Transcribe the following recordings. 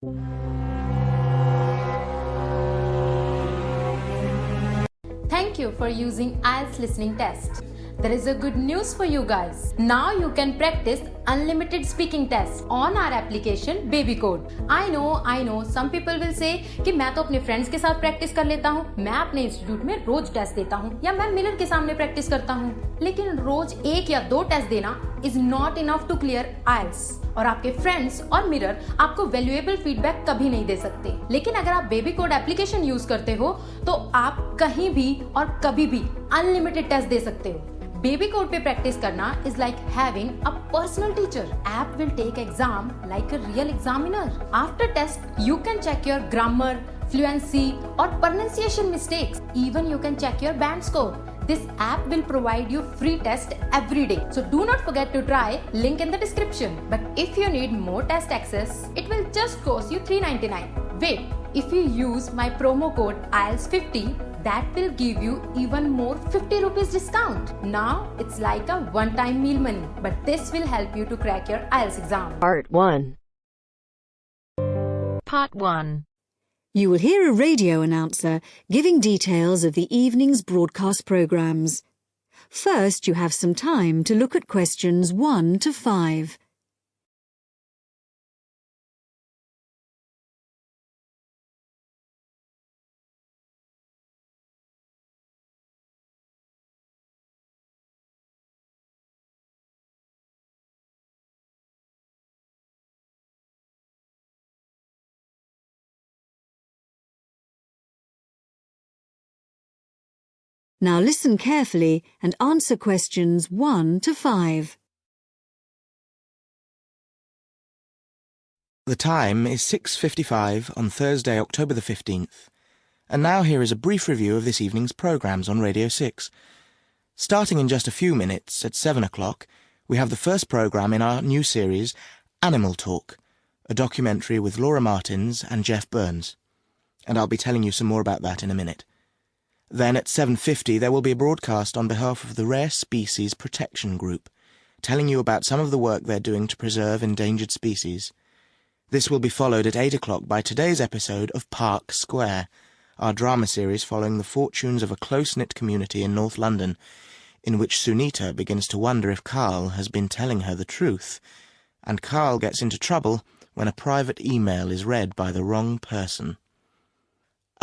Thank you for using IELTS listening test. There is a good news for you guys. Now you can practice unlimited speaking tests on our application Baby Code. I know some people will say कि मैं तो अपने friends के साथ practice कर लेता हूँ, मैं अपने इंस्टीट्यूट में रोज टेस्ट देता हूँ या मैं मिरर के सामने प्रैक्टिस करता हूँ, लेकिन रोज 1 या 2 टेस्ट देना is not enough to clear IELTS और आपके फ्रेंड्स और मिरर आपको वैल्यूएबल फीडबैक कभी नहीं दे सकते। लेकिन अगर आप बेबी कोड एप्लीकेशन यूज करते हो तो आप कहीं भी और कभी भी अनलिमिटेड टेस्ट दे सकते हो। बेबी कोड पे प्रैक्टिस करना is like having a personal teacher. App will take exam like a real examiner. After test, you can check your grammar, fluency or pronunciation mistakes. Even you can check your band score. This app will provide you free test every day. So do not forget to try, link in the description. But if you need more test access, it will just cost you $3.99. Wait, if you use my promo code IELTS50, that will give you even more 50 rupees discount. Now it's like a one-time meal money, but this will help you to crack your IELTS exam. Part 1. Part 1. You will hear a radio announcer giving details of the evening's broadcast programmes. First, you have some time to look at questions 1 to 5. Now listen carefully and answer questions 1 to 5. The time is 6:55 on Thursday, October the 15th. And now here is a brief review of this evening's programmes on Radio 6. Starting in just a few minutes at 7 o'clock, we have the first programme in our new series, Animal Talk, a documentary with Laura Martins and Jeff Burns. And I'll be telling you some more about that in a minute. Then at 7:50 there will be a broadcast on behalf of the Rare Species Protection Group, telling you about some of the work they're doing to preserve endangered species. This will be followed at 8 o'clock by today's episode of Park Square, our drama series following the fortunes of a close-knit community in North London, in which Sunita begins to wonder if Carl has been telling her the truth, and Carl gets into trouble when a private email is read by the wrong person.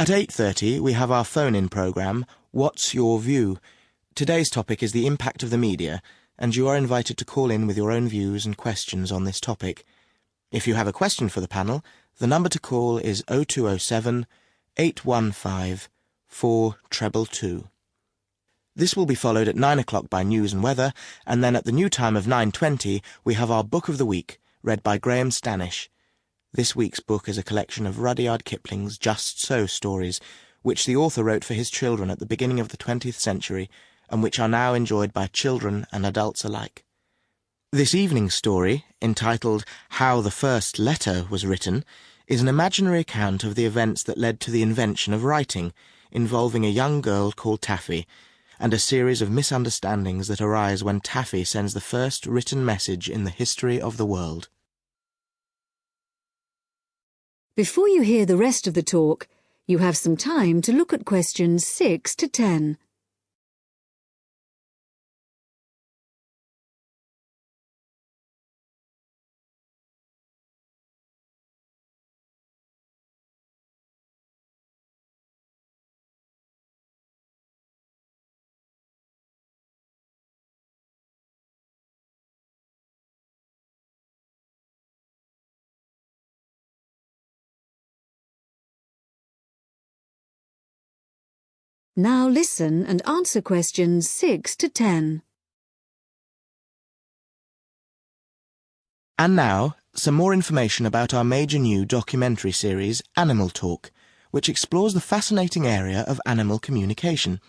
At 8:30 we have our phone-in programme, What's Your View? Today's topic is the impact of the media, and you are invited to call in with your own views and questions on this topic. If you have a question for the panel, the number to call is 0207 815 4222. This will be followed at 9 o'clock by News and Weather, and then at the new time of 9:20 we have our Book of the Week, read by Graham Stanish. This week's book is a collection of Rudyard Kipling's Just So stories, which the author wrote for his children at the beginning of the 20th century, and which are now enjoyed by children and adults alike. This evening's story, entitled How the First Letter Was Written, is an imaginary account of the events that led to the invention of writing, involving a young girl called Taffy, and a series of misunderstandings that arise when Taffy sends the first written message in the history of the world. Before you hear the rest of the talk, you have some time to look at questions 6 to 10. Now listen and answer questions 6 to 10. And now, some more information about our major new documentary series, Animal Talk, which explores the fascinating area of animal communication.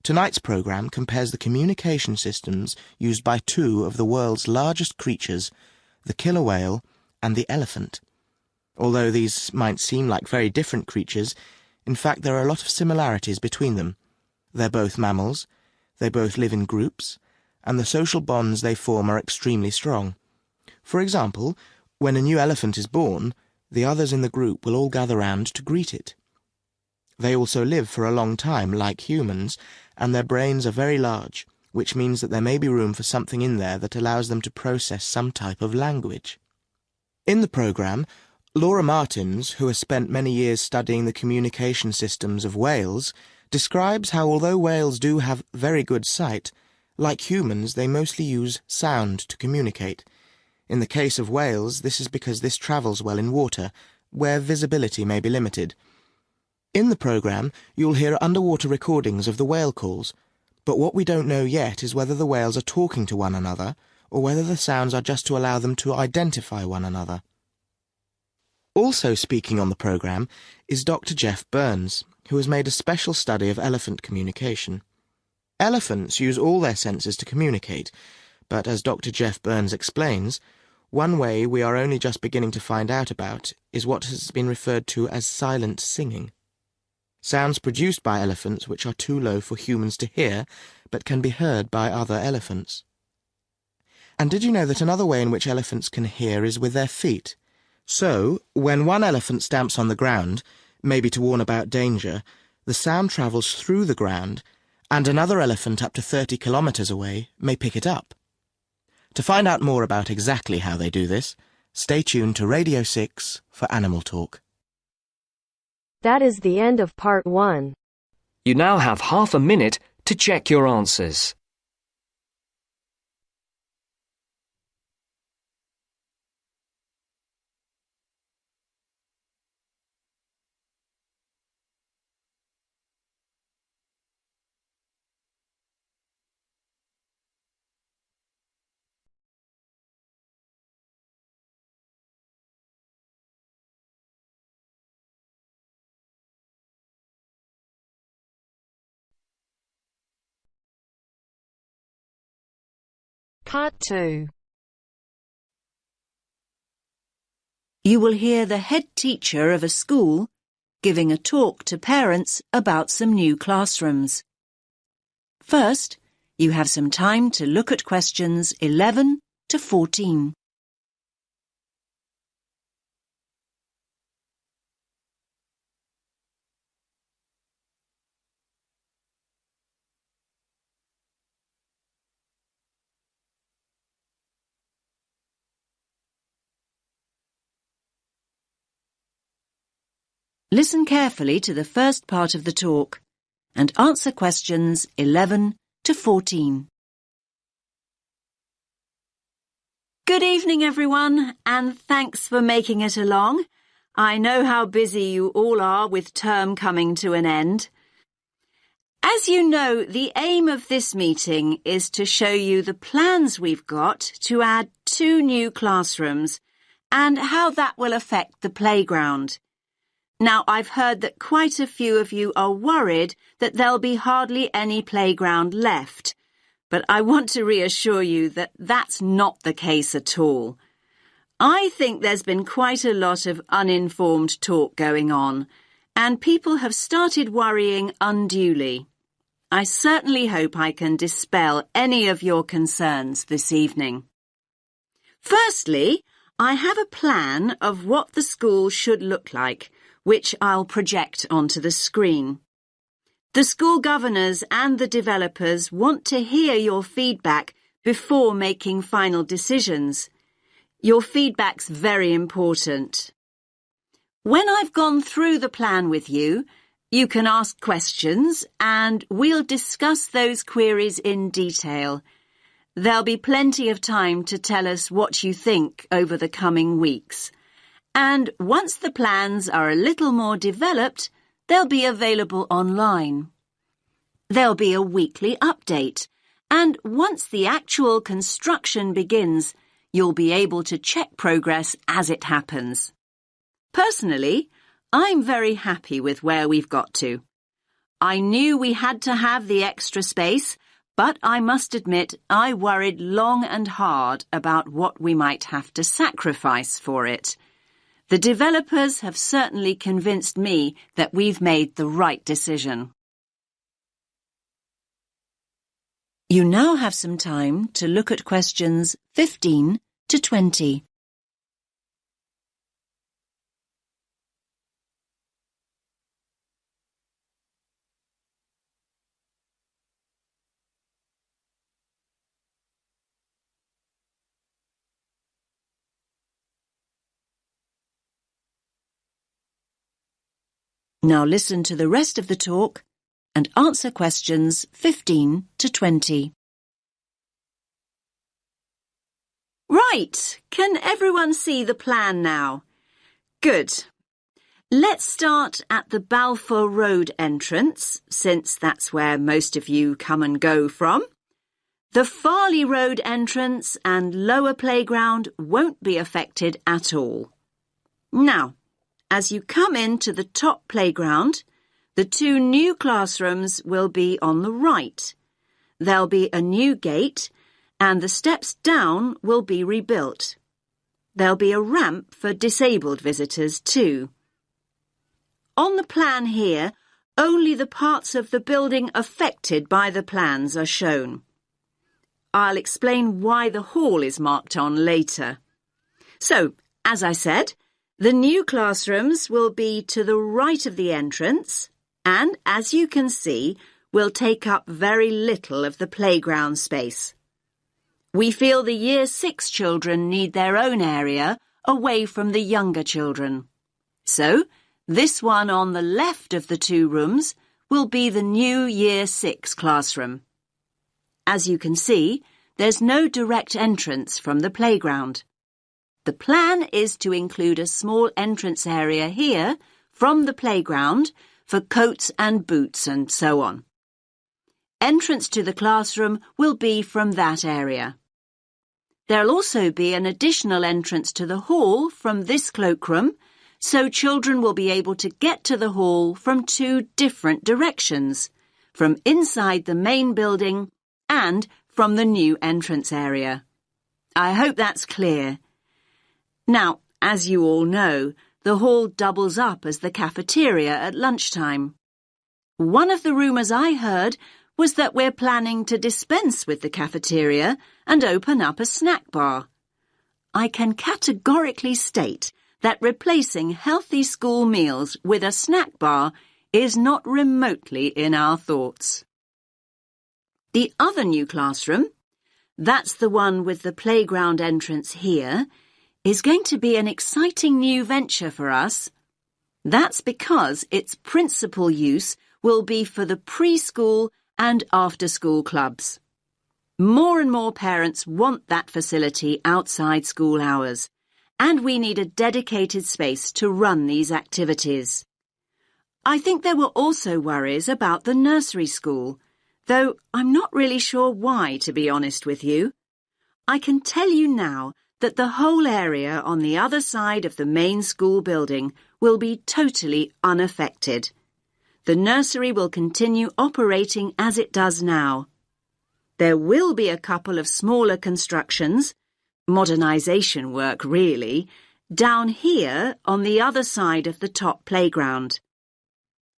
Tonight's programme compares the communication systems used by two of the world's largest creatures, the killer whale and the elephant. Although these might seem like very different creatures, in fact there are a lot of similarities between them. They're both mammals, they both live in groups, and the social bonds they form are extremely strong. For example, when a new elephant is born, the others in the group will all gather round to greet it. They also live for a long time, like humans, and their brains are very large, which means that there may be room for something in there that allows them to process some type of language. In the programme, Laura Martins, who has spent many years studying the communication systems of whales, describes how although whales do have very good sight, like humans they mostly use sound to communicate. In the case of whales, this is because this travels well in water, where visibility may be limited. In the programme, you'll hear underwater recordings of the whale calls, but what we don't know yet is whether the whales are talking to one another, or whether the sounds are just to allow them to identify one another. Also speaking on the programme is Dr. Jeff Burns, who has made a special study of elephant communication. Elephants use all their senses to communicate, but as Dr. Jeff Burns explains, one way we are only just beginning to find out about is what has been referred to as silent singing. Sounds produced by elephants which are too low for humans to hear, but can be heard by other elephants. And did you know that another way in which elephants can hear is with their feet? So, when one elephant stamps on the ground, maybe to warn about danger, the sound travels through the ground, and another elephant up to 30 kilometres away may pick it up. To find out more about exactly how they do this, stay tuned to Radio 6 for Animal Talk. That is the end of part 1. You now have half a minute to check your answers. Part 2. You will hear the head teacher of a school giving a talk to parents about some new classrooms. First, you have some time to look at questions 11 to 14. Listen carefully to the first part of the talk and answer questions 11 to 14. Good evening, everyone, and thanks for making it along. I know how busy you all are with term coming to an end. As you know, the aim of this meeting is to show you the plans we've got to add 2 new classrooms and how that will affect the playground. Now, I've heard that quite a few of you are worried that there'll be hardly any playground left, but I want to reassure you that that's not the case at all. I think there's been quite a lot of uninformed talk going on, and people have started worrying unduly. I certainly hope I can dispel any of your concerns this evening. Firstly, I have a plan of what the school should look like, which I'll project onto the screen. The school governors and the developers want to hear your feedback before making final decisions. Your feedback's very important. When I've gone through the plan with you, you can ask questions and we'll discuss those queries in detail. There'll be plenty of time to tell us what you think over the coming weeks. And once the plans are a little more developed, they'll be available online. There'll be a weekly update, and once the actual construction begins, you'll be able to check progress as it happens. Personally, I'm very happy with where we've got to. I knew we had to have the extra space, but I must admit I worried long and hard about what we might have to sacrifice for it. The developers have certainly convinced me that we've made the right decision. You now have some time to look at questions 15 to 20. Now listen to the rest of the talk and answer questions 15 to 20. Right, can everyone see the plan now? Good. Let's start at the Balfour Road entrance, since that's where most of you come and go from. The Farley Road entrance and lower playground won't be affected at all. Now, as you come into the top playground, the 2 new classrooms will be on the right. There'll be a new gate, and the steps down will be rebuilt. There'll be a ramp for disabled visitors too. On the plan here, only the parts of the building affected by the plans are shown. I'll explain why the hall is marked on later. So, as I said, the new classrooms will be to the right of the entrance and, as you can see, will take up very little of the playground space. We feel the Year 6 children need their own area away from the younger children. So, this one on the left of the 2 rooms will be the new Year 6 classroom. As you can see, there's no direct entrance from the playground. The plan is to include a small entrance area here from the playground for coats and boots and so on. Entrance to the classroom will be from that area. There'll also be an additional entrance to the hall from this cloakroom, so children will be able to get to the hall from 2 different directions, from inside the main building and from the new entrance area. I hope that's clear. Now, as you all know, the hall doubles up as the cafeteria at lunchtime. One of the rumours I heard was that we're planning to dispense with the cafeteria and open up a snack bar. I can categorically state that replacing healthy school meals with a snack bar is not remotely in our thoughts. The other new classroom, that's the one with the playground entrance here, is going to be an exciting new venture for us. That's because its principal use will be for the preschool and after-school clubs. More and more parents want that facility outside school hours, and we need a dedicated space to run these activities. I think there were also worries about the nursery school, though I'm not really sure why, to be honest with you. I can tell you now that the whole area on the other side of the main school building will be totally unaffected. The nursery will continue operating as it does now. There will be a couple of smaller constructions, modernisation work really, down here on the other side of the top playground.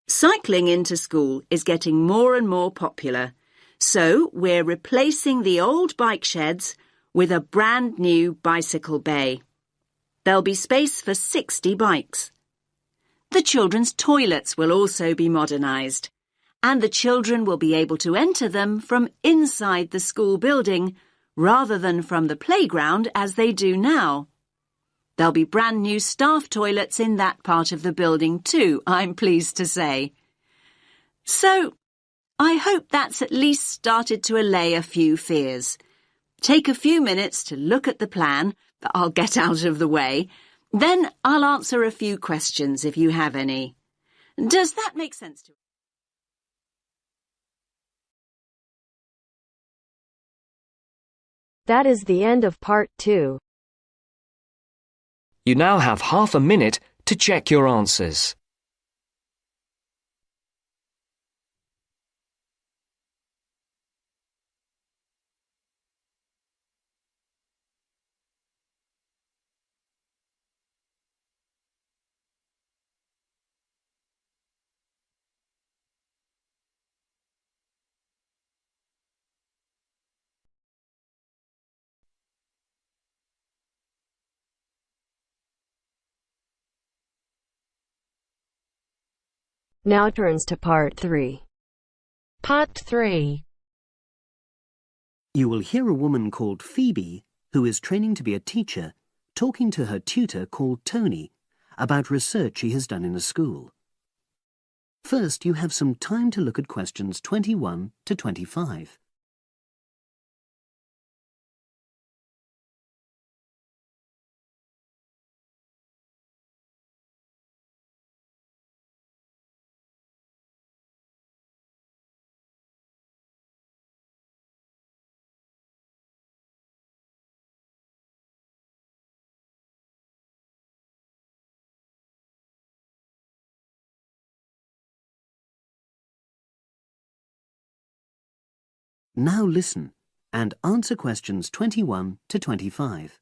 Cycling into school is getting more and more popular, so we're replacing the old bike sheds with a brand new bicycle bay. There'll be space for 60 bikes. The children's toilets will also be modernised, and the children will be able to enter them from inside the school building rather than from the playground as they do now. There'll be brand new staff toilets in that part of the building too, I'm pleased to say. So, I hope that's at least started to allay a few fears. Take a few minutes to look at the plan that I'll get out of the way. Then I'll answer a few questions if you have any. Does that make sense to you? That is the end of part 2. You now have half a minute to check your answers. Now turns to part 3. Part 3. You will hear a woman called Phoebe, who is training to be a teacher, talking to her tutor called Tony about research she has done in a school. First, you have some time to look at questions 21 to 25. Now listen and answer questions 21 to 25.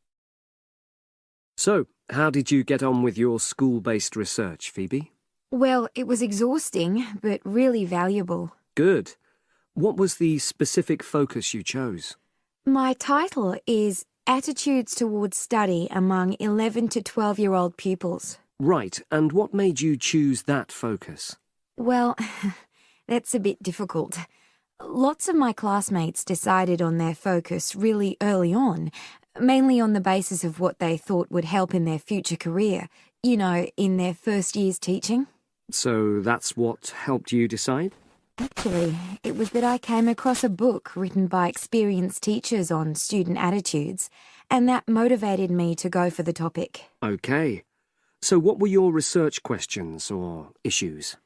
So, how did you get on with your school-based research, Phoebe? Well, it was exhausting, but really valuable. Good. What was the specific focus you chose? My title is Attitudes Towards Study Among 11 to 12-year-old Pupils. Right, and what made you choose that focus? Well, that's a bit difficult. Lots of my classmates decided on their focus really early on, mainly on the basis of what they thought would help in their future career, you know, in their first year's teaching. So that's what helped you decide? Actually, it was that I came across a book written by experienced teachers on student attitudes, and that motivated me to go for the topic. Okay. So what were your research questions or issues?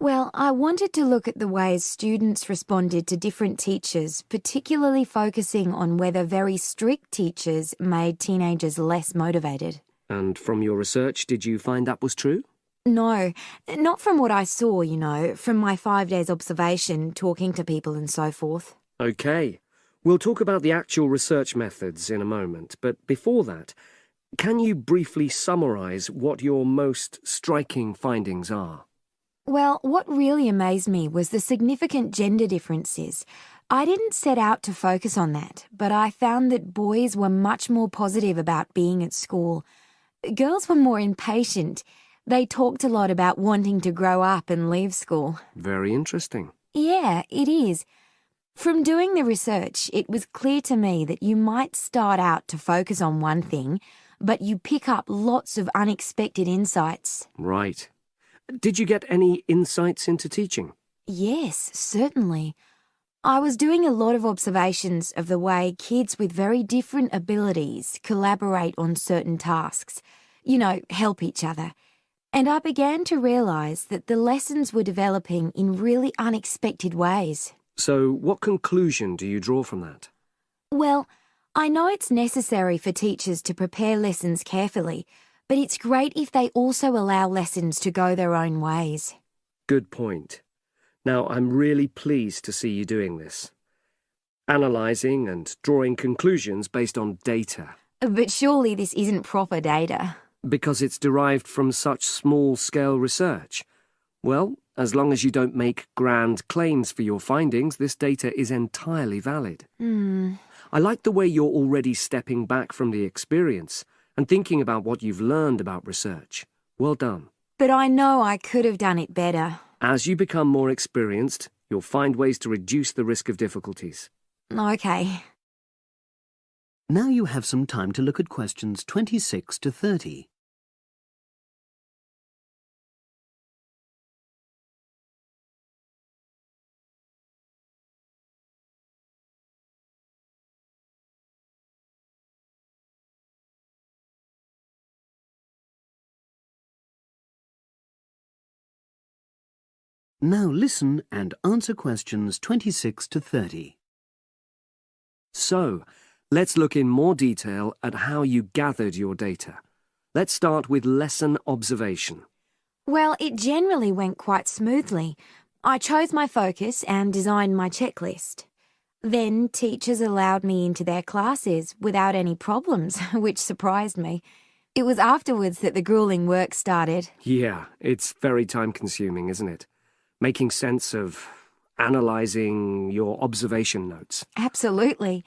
Well, I wanted to look at the ways students responded to different teachers, particularly focusing on whether very strict teachers made teenagers less motivated. And from your research, did you find that was true? No, not from what I saw, you know, from my 5 days observation, talking to people and so forth. Okay. We'll talk about the actual research methods in a moment, but before that, can you briefly summarise what your most striking findings are? Well, what really amazed me was the significant gender differences. I didn't set out to focus on that, but I found that boys were much more positive about being at school. Girls were more impatient. They talked a lot about wanting to grow up and leave school. Very interesting. Yeah, it is. From doing the research, it was clear to me that you might start out to focus on one thing, but you pick up lots of unexpected insights. Right. Did you get any insights into teaching? Yes, certainly. I was doing a lot of observations of the way kids with very different abilities collaborate on certain tasks, you know, help each other. And I began to realise that the lessons were developing in really unexpected ways. So what conclusion do you draw from that? Well, I know it's necessary for teachers to prepare lessons carefully, but it's great if they also allow lessons to go their own ways. Good point. Now, I'm really pleased to see you doing this. Analysing and drawing conclusions based on data. But surely this isn't proper data. Because it's derived from such small-scale research. Well, as long as you don't make grand claims for your findings, this data is entirely valid. I like the way you're already stepping back from the experience and thinking about what you've learned about research. Well done. But I know I could have done it better. As you become more experienced, you'll find ways to reduce the risk of difficulties. Okay. Now you have some time to look at questions 26 to 30. Now listen and answer questions 26 to 30. So, let's look in more detail at how you gathered your data. Let's start with lesson observation. Well, it generally went quite smoothly. I chose my focus and designed my checklist. Then teachers allowed me into their classes without any problems, which surprised me. It was afterwards that the grueling work started. Yeah, it's very time-consuming, isn't it? Making sense of analysing your observation notes. Absolutely.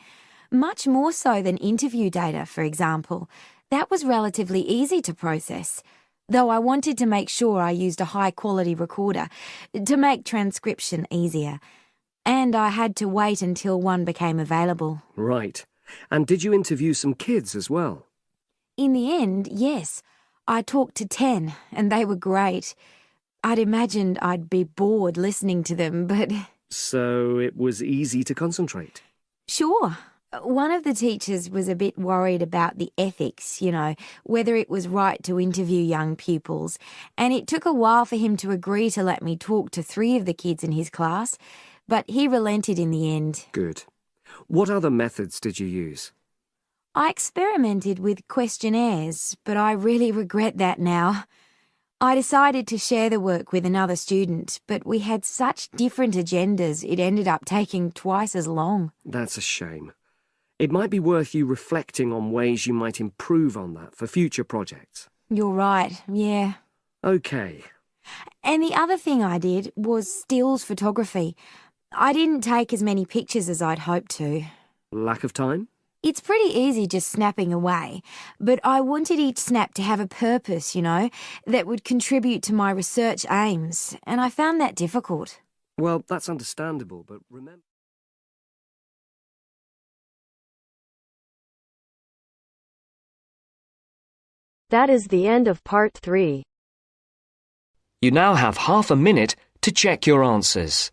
Much more so than interview data, for example. That was relatively easy to process, though I wanted to make sure I used a high-quality recorder to make transcription easier. And I had to wait until one became available. Right. And did you interview some kids as well? In the end, yes. I talked to 10, and they were great. I'd imagined I'd be bored listening to them, but So it was easy to concentrate. sure. One of the teachers was a bit worried about the ethics, whether it was right to interview young pupils, and it took a while for him to agree to let me talk to 3 of the kids in his class, but he relented in the end. Good. What other methods did you use? I experimented with questionnaires, but I really regret that now. I decided to share the work with another student, but we had such different agendas it ended up taking twice as long. That's a shame. It might be worth you reflecting on ways you might improve on that for future projects. You're right, yeah. Okay. And the other thing I did was stills photography. I didn't take as many pictures as I'd hoped to. Lack of time? It's pretty easy just snapping away, but I wanted each snap to have a purpose, that would contribute to my research aims, and I found that difficult. Well, that's understandable, but remember... That is the end of part 3. You now have half a minute to check your answers.